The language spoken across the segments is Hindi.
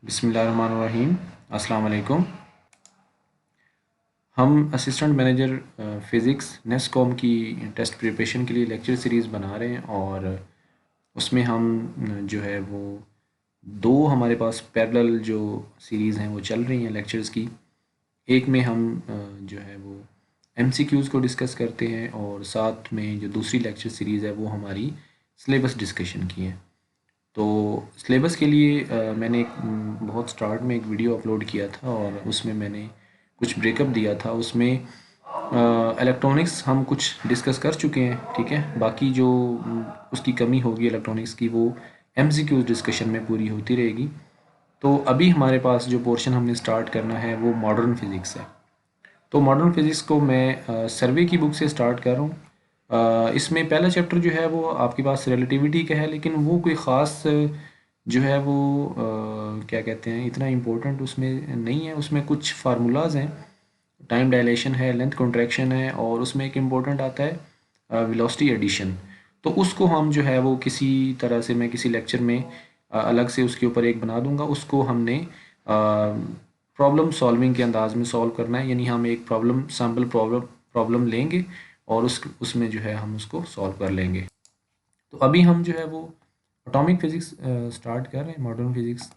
बिस्मिल्लाहिर्रहमानिर्रहीम। अस्सलाम वालेकुम। हम असिस्टेंट मैनेजर फ़िज़िक्स नेस्कॉम की टेस्ट प्रिपरेशन के लिए लेक्चर सीरीज़ बना रहे हैं और उसमें हम जो है वो दो हमारे पास पैरेलल जो सीरीज़ हैं वो चल रही हैं लेक्चर्स की। एक में हम जो है वो एमसीक्यूज़ को डिस्कस करते हैं और साथ में जो दूसरी लेक्चर सीरीज़ है वो हमारी सिलेबस डिस्कशन की है। तो सिलेबस के लिए मैंने एक बहुत स्टार्ट में एक वीडियो अपलोड किया था और उसमें मैंने कुछ ब्रेकअप दिया था। उसमें इलेक्ट्रॉनिक्स हम कुछ डिस्कस कर चुके हैं, ठीक है। बाकी जो उसकी कमी होगी इलेक्ट्रॉनिक्स की वो एमसीक्यूज़ डिस्कशन में पूरी होती रहेगी। तो अभी हमारे पास जो पोर्शन हमने स्टार्ट करना है वो मॉडर्न फिज़िक्स है। तो मॉडर्न फिज़िक्स को मैं सर्वे की बुक से स्टार्ट कर रहा हूँ। इसमें पहला चैप्टर जो है वो आपके पास रिलेटिविटी का है, लेकिन वो कोई ख़ास जो है वो क्या कहते हैं इतना इम्पोर्टेंट उसमें नहीं है। उसमें कुछ फार्मूलाज हैं, टाइम डायलेशन है, लेंथ कॉन्ट्रैक्शन है और उसमें एक इम्पोर्टेंट आता है वेलोसिटी एडिशन। तो उसको हम जो है वो किसी तरह से मैं किसी लेक्चर में अलग से उसके ऊपर एक बना दूंगा। उसको हमने प्रॉब्लम सॉल्विंग के अंदाज में सॉल्व करना है, यानी हम एक प्रॉब्लम सैम्पल प्रॉब्लम लेंगे और उसमें जो है हम उसको सॉल्व कर लेंगे। तो अभी हम जो है वो एटॉमिक फिज़िक्स स्टार्ट कर रहे हैं, मॉडर्न फिज़िक्स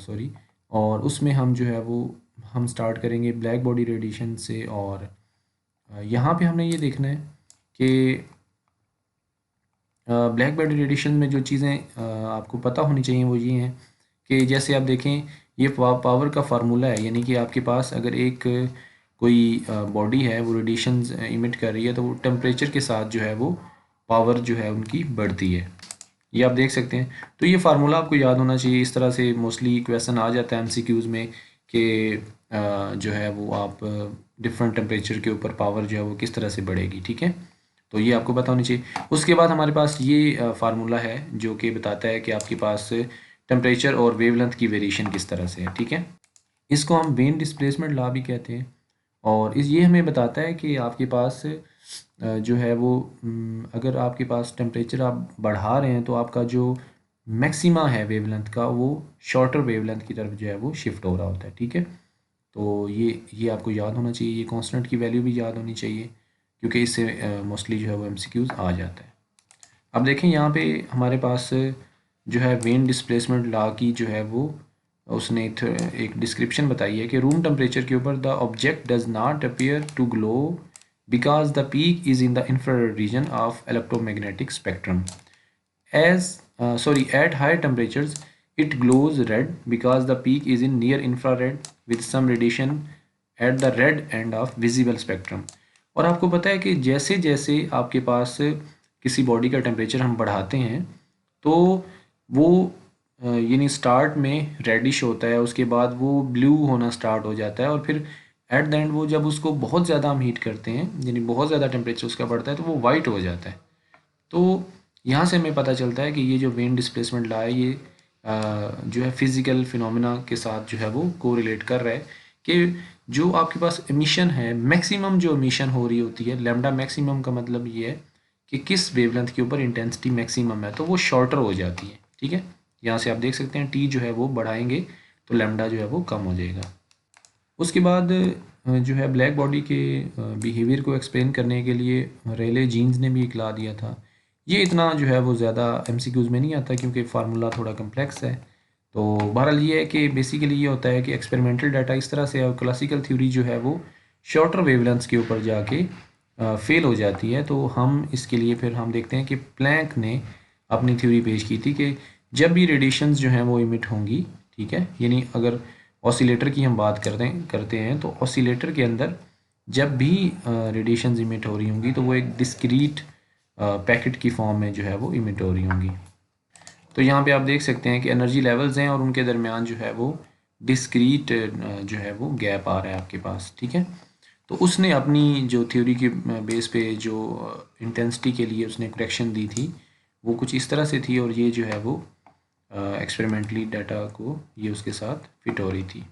सॉरी। और उसमें हम जो है वो हम स्टार्ट करेंगे ब्लैक बॉडी रेडिएशन से। और यहाँ पे हमने ये देखना है कि ब्लैक बॉडी रेडिएशन में जो चीज़ें आपको पता होनी चाहिए वो ये हैं कि जैसे आप देखें ये पावर का फार्मूला है, यानी कि आपके पास अगर एक कोई बॉडी है वो रेडिएशंस इमिट कर रही है तो वो टेम्परेचर के साथ जो है वो पावर जो है उनकी बढ़ती है। ये आप देख सकते हैं। तो ये फार्मूला आपको याद होना चाहिए। इस तरह से मोस्टली क्वेश्चन आ जाता है एमसीक्यूज़ में कि जो है वो आप डिफरेंट टेम्परेचर के ऊपर पावर जो है वो किस तरह से बढ़ेगी, ठीक है। तो ये आपको पता होनी चाहिए। उसके बाद हमारे पास ये फार्मूला है जो कि बताता है कि आपके पास टेम्परेचर और वेवलेंथ की वेरिएशन किस तरह से है, ठीक है। इसको हम वेन डिस्प्लेसमेंट लॉ भी कहते हैं। और ये हमें बताता है कि आपके पास जो है वो अगर आपके पास टेम्परेचर आप बढ़ा रहे हैं तो आपका जो मैक्सिमा है वेवलेंथ का वो शॉर्टर वेवलेंथ की तरफ जो है वो शिफ्ट हो रहा होता है, ठीक है। तो ये आपको याद होना चाहिए। ये कांस्टेंट की वैल्यू भी याद होनी चाहिए क्योंकि इससे मोस्टली जो है वो एमसीक्यूज़ आ जाता है। अब देखें यहाँ पे हमारे पास जो है वेन डिस्प्लेसमेंट लॉ की जो है वो उसने एक डिस्क्रिप्शन बताई है कि रूम टेम्परेचर के ऊपर the object does not appear to glow because the peak is in the infrared region of electromagnetic spectrum as sorry at higher temperatures it glows red because the peak is in near infrared with some radiation at the red end of visible spectrum। और आपको पता है कि जैसे जैसे आपके पास किसी बॉडी का टेम्परेचर हम बढ़ाते हैं तो वो यानी स्टार्ट में रेडिश होता है, उसके बाद वो ब्लू होना स्टार्ट हो जाता है और फिर एट द एंड वो जब उसको बहुत ज़्यादा हम हीट करते हैं यानी बहुत ज़्यादा टेम्परेचर उसका बढ़ता है तो वो वाइट हो जाता है। तो यहाँ से हमें पता चलता है कि ये जो वेन डिस्प्लेसमेंट लॉ है ये जो है फिज़िकल फिनोमेना के साथ जो है वो कोरिलेट कर रहा है कि जो आपके पास एमिशन है मैक्सिमम जो एमिशन हो रही होती है लैम्डा मैक्सिमम का मतलब ये है कि किस वेवलेंथ के ऊपर इंटेंसिटी मैक्सिमम है तो वो शॉर्टर हो जाती है, ठीक है। यहाँ से आप देख सकते हैं टी जो है वो बढ़ाएंगे तो लैम्डा जो है वो कम हो जाएगा। उसके बाद जो है ब्लैक बॉडी के बिहेवियर को एक्सप्लेन करने के लिए रेले जीन्स ने भी एक ला दिया था। ये इतना जो है वो ज़्यादा एमसीक्यूज़ में नहीं आता क्योंकि फार्मूला थोड़ा कम्प्लेक्स है। तो बहरहाल ये है कि बेसिकली ये होता है कि एक्सपेरिमेंटल डाटा इस तरह से और क्लासिकल थ्योरी जो है वो शॉर्टर वेवलेंथ्स के ऊपर जाके फेल हो जाती है। तो हम इसके लिए फिर हम देखते हैं कि प्लैंक ने अपनी थ्योरी पेश की थी कि जब भी रेडिएशंस जो हैं वो इमिट होंगी, ठीक है, यानी अगर ऑसिलेटर की हम बात करते हैं तो ऑसिलेटर के अंदर जब भी रेडिएशंस इमिट हो रही होंगी तो वो एक डिस्क्रीट पैकेट की फॉर्म में जो है वो इमिट हो रही होंगी। तो यहाँ पे आप देख सकते हैं कि एनर्जी लेवल्स हैं और उनके दरमियान जो है वो डिस्क्रीट जो है वो गैप आ रहा है आपके पास, ठीक है। तो उसने अपनी जो थ्योरी के बेस पे जो इंटेंसिटी के लिए उसने करेक्शन दी थी वो कुछ इस तरह से थी और ये जो है वो एक्सपेरिमेंटली डाटा को ये उसके साथ फिट हो रही थी।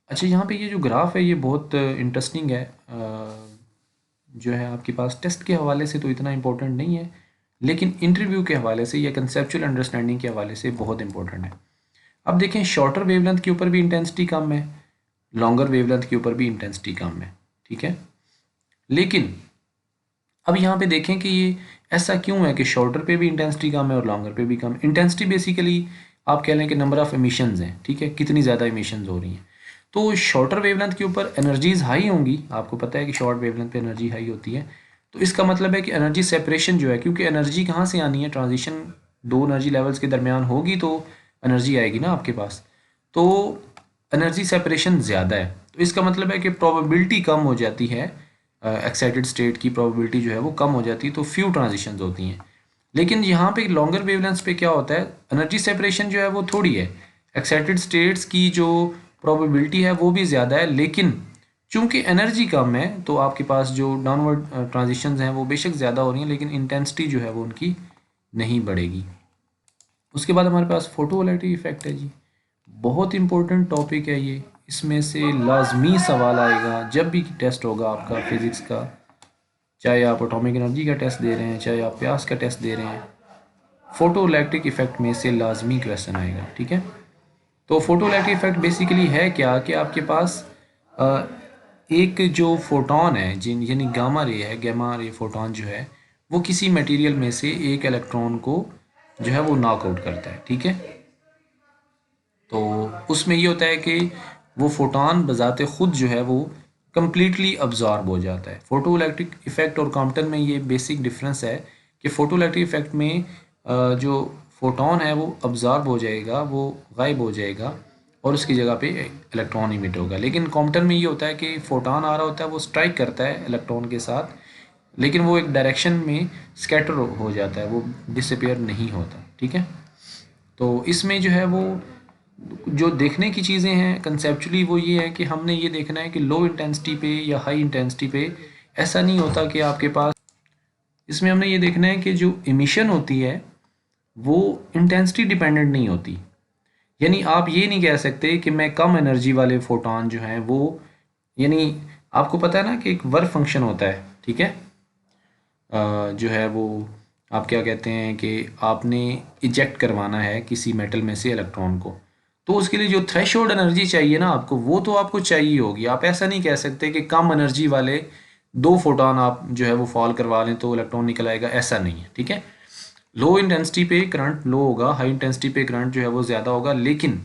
अच्छा, यहाँ पे ये जो ग्राफ है ये बहुत इंटरेस्टिंग है। जो है आपके पास टेस्ट के हवाले से तो इतना इम्पोर्टेंट नहीं है लेकिन इंटरव्यू के हवाले से या कंसेप्चुअल अंडरस्टैंडिंग के हवाले से बहुत इंपॉर्टेंट है। अब देखें शॉर्टर वेवलेंथ के ऊपर भी इंटेंसिटी कम है, लॉन्गर वेवलेंथ के ऊपर भी इंटेंसिटी कम है, ठीक है। लेकिन अब यहाँ पे देखें कि ये ऐसा क्यों है कि शॉर्टर पे भी इंटेंसिटी कम है और लॉन्गर पे भी कम। इंटेंसिटी बेसिकली आप कह लें कि नंबर ऑफ एमिशंस हैं, ठीक है, कितनी ज़्यादा एमिशंस हो रही हैं। तो शॉर्टर वेवलेंथ के ऊपर एनर्जीज हाई होंगी, आपको पता है कि शॉर्ट वेवलेंथ पे एनर्जी हाई होती है। तो इसका मतलब है कि एनर्जी सेपरेशन जो है, क्योंकि एनर्जी कहाँ से आनी है, ट्रांजिशन दो एनर्जी लेवल्स के दरमियान होगी तो एनर्जी आएगी ना आपके पास। तो एनर्जी सेपरेशन ज़्यादा है, तो इसका मतलब है कि प्रोबेबिलिटी कम हो जाती है, एक्साइटेड स्टेट की प्रोबेबिलिटी जो है वो कम हो जाती है, तो फ्यू ट्रांजिशंस होती हैं। लेकिन यहाँ पे लॉन्गर वेवलेंथ पे क्या होता है, एनर्जी सेपरेशन जो है वो थोड़ी है, एक्साइटेड स्टेट्स की जो प्रोबेबिलिटी है वो भी ज़्यादा है, लेकिन चूंकि एनर्जी कम है तो आपके पास जो डाउनवर्ड ट्रांजिशंस हैं वो बेशक ज़्यादा हो रही हैं, लेकिन इंटेंसिटी जो है वो उनकी नहीं बढ़ेगी। उसके बाद हमारे पास फोटो वोलेटिक इफेक्ट है जी, बहुत इंपॉर्टेंट टॉपिक है ये, इसमें से लाजमी सवाल आएगा जब भी टेस्ट होगा आपका फिज़िक्स का, चाहे आप एटॉमिक एनर्जी का टेस्ट दे रहे हैं, चाहे आप प्यास का टेस्ट दे रहे हैं, फोटो इलेक्ट्रिक इफेक्ट में से लाजमी क्वेश्चन आएगा, ठीक है। तो फोटो इलेक्ट्रिक इफेक्ट बेसिकली है क्या कि आपके पास अ, एक जो फोटोन है जिन यानी गामा रे है, गामा रे फोटोन जो है वो किसी मटेरियल में से एक इलेक्ट्रॉन को जो है वो नॉकआउट करता है, ठीक है। तो उसमें ये होता है कि वो फोटोन बजाते खुद जो है वो कम्प्लीटली अब्जॉर्ब हो जाता है। फोटो इलेक्ट्रिक इफेक्ट और कॉम्पटन में ये बेसिक डिफरेंस है कि फोटो इलेक्ट्रिक इफेक्ट में जो फोटोन है वो अब्जॉर्ब हो जाएगा, वो गायब हो जाएगा और उसकी जगह पे इलेक्ट्रॉन इमिट होगा। लेकिन कॉम्पटन में ये होता है कि फोटोन आ रहा होता है, वो स्ट्राइक करता है इलेक्ट्रॉन के साथ, लेकिन वो एक डायरेक्शन में स्कैटर हो जाता है, वो डिसअपियर नहीं होता, ठीक है। तो इसमें जो है वो जो देखने की चीज़ें हैं कंसेप्चुअली वो ये है कि हमने ये देखना है कि लो इंटेंसिटी पे या हाई इंटेंसिटी पे ऐसा नहीं होता कि आपके पास, इसमें हमने ये देखना है कि जो इमिशन होती है वो इंटेंसिटी डिपेंडेंट नहीं होती। यानी आप ये नहीं कह सकते कि मैं कम एनर्जी वाले फोटोन जो हैं वो, यानी आपको पता है ना कि एक वर्क फंक्शन होता है, ठीक है, जो है वो आप क्या कहते हैं कि आपने इजेक्ट करवाना है किसी मेटल में से इलेक्ट्रॉन को, तो उसके लिए जो थ्रेशोल्ड एनर्जी चाहिए ना आपको, वो तो आपको चाहिए होगी। आप ऐसा नहीं कह सकते कि कम एनर्जी वाले दो फोटोन आप जो है वो फॉल करवा लें तो इलेक्ट्रॉन निकल आएगा, ऐसा नहीं है, ठीक है। लो इंटेंसिटी पे करंट लो होगा, हाई इंटेंसिटी पे करंट जो है वो ज़्यादा होगा, लेकिन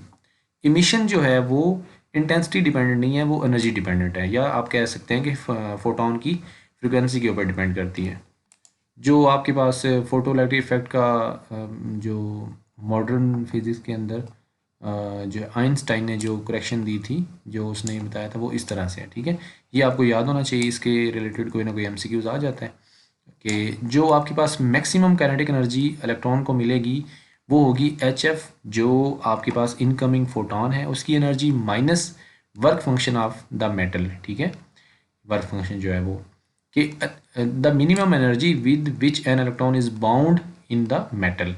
इमिशन जो है वो इंटेंसिटी डिपेंडेंट नहीं है, वो एनर्जी डिपेंडेंट है, या आप कह सकते हैं कि फोटोन की फ्रिक्वेंसी के ऊपर डिपेंड करती है। जो आपके पास फोटो इलेक्ट्रिक इफेक्ट का जो मॉडर्न फिजिक्स के अंदर जो आइंस्टाइन ने जो करेक्शन दी थी, जो उसने बताया था वो इस तरह से है, ठीक है। ये आपको याद होना चाहिए, इसके रिलेटेड कोई ना कोई एमसीक्यूज आ जाता है कि जो आपके पास मैक्सिमम काइनेटिक एनर्जी इलेक्ट्रॉन को मिलेगी वो होगी एच एफ, जो आपके पास इनकमिंग फोटोन है उसकी energy minus work function of the metal, ठीक है। वर्क फंक्शन जो है वो कि the minimum energy with which an electron is bound in the metal,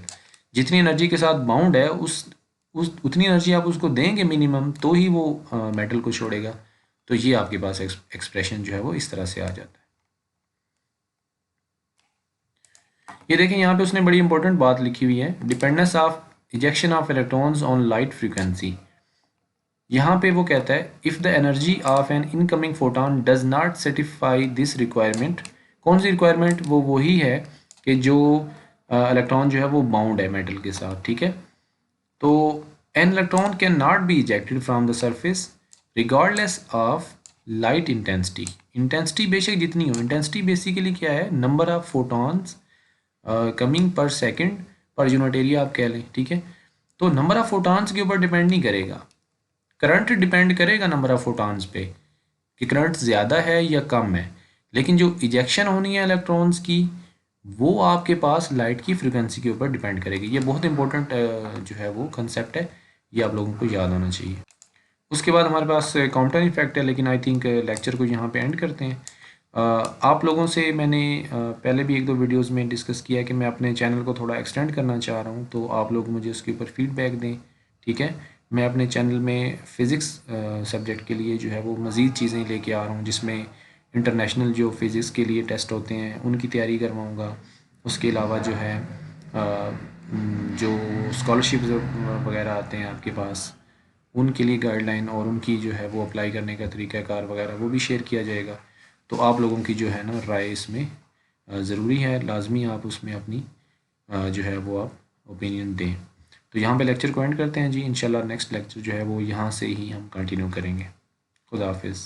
जितनी एनर्जी के साथ बाउंड है उस उतनी एनर्जी आप उसको देंगे मिनिमम, तो ही वो मेटल को छोड़ेगा। तो ये आपके पास एक्सप्रेशन जो है वो इस तरह से आ जाता है। ये देखें यहाँ पे उसने बड़ी इंपॉर्टेंट बात लिखी हुई है, dependence of ejection of electrons on light frequency. यहाँ पे वो कहता है if the energy of N incoming photon does not satisfy this requirement, कौन सी रिक्वायरमेंट, वो वही है कि जो इलेक्ट्रॉन जो है वो बाउंड है मेटल के साथ, ठीक है। तो an electron can not be ejected from the surface regardless of light intensity. Intensity बेशक जितनी हो, इंटेंसिटी बेसिकली क्या है, नंबर ऑफ फोटॉन्स कमिंग पर सेकेंड पर यूनिट एरिया आप कह लें, ठीक है। तो नंबर ऑफ फोटॉन्स के ऊपर डिपेंड नहीं करेगा, करंट डिपेंड करेगा नंबर ऑफ फोटॉन्स पे कि करंट ज़्यादा है या कम है, लेकिन जो इजेक्शन होनी है इलेक्ट्रॉन्स की वो आपके पास लाइट की फ्रिक्वेंसी के ऊपर डिपेंड करेगी। ये बहुत इंपॉर्टेंट जो है वो कंसेप्ट है, ये आप लोगों को याद होना चाहिए। उसके बाद हमारे पास काउंटर इफेक्ट है, लेकिन आई थिंक लेक्चर को यहाँ पे एंड करते हैं। आप लोगों से मैंने पहले भी एक दो वीडियोस में डिस्कस किया है कि मैं अपने चैनल को थोड़ा एक्सटेंड करना चाह रहा हूँ, तो आप लोग मुझे उसके ऊपर फीडबैक दें, ठीक है। मैं अपने चैनल में फ़िज़िक्स सब्जेक्ट के लिए जो है वो मज़ीद चीज़ें लेके आ रहा हूँ, जिसमें इंटरनेशनल जो फ़िज़िक्स के लिए टेस्ट होते हैं उनकी तैयारी करवाऊँगा। उसके अलावा जो है जो स्कॉलरशिप वगैरह आते हैं आपके पास, उनके लिए गाइडलाइन और उनकी जो है वो अप्लाई करने का तरीक़ाकार वगैरह वो भी शेयर किया जाएगा। तो आप लोगों की जो है ना राय इसमें ज़रूरी है, लाजमी आप उसमें अपनी जो है वो आप ओपिनियन दें। तो यहाँ पे लेक्चर को एंड करते हैं जी। इंशाल्लाह नेक्स्ट लेक्चर जो है वो यहाँ से ही हम कंटिन्यू करेंगे। खुदा हाफिज़।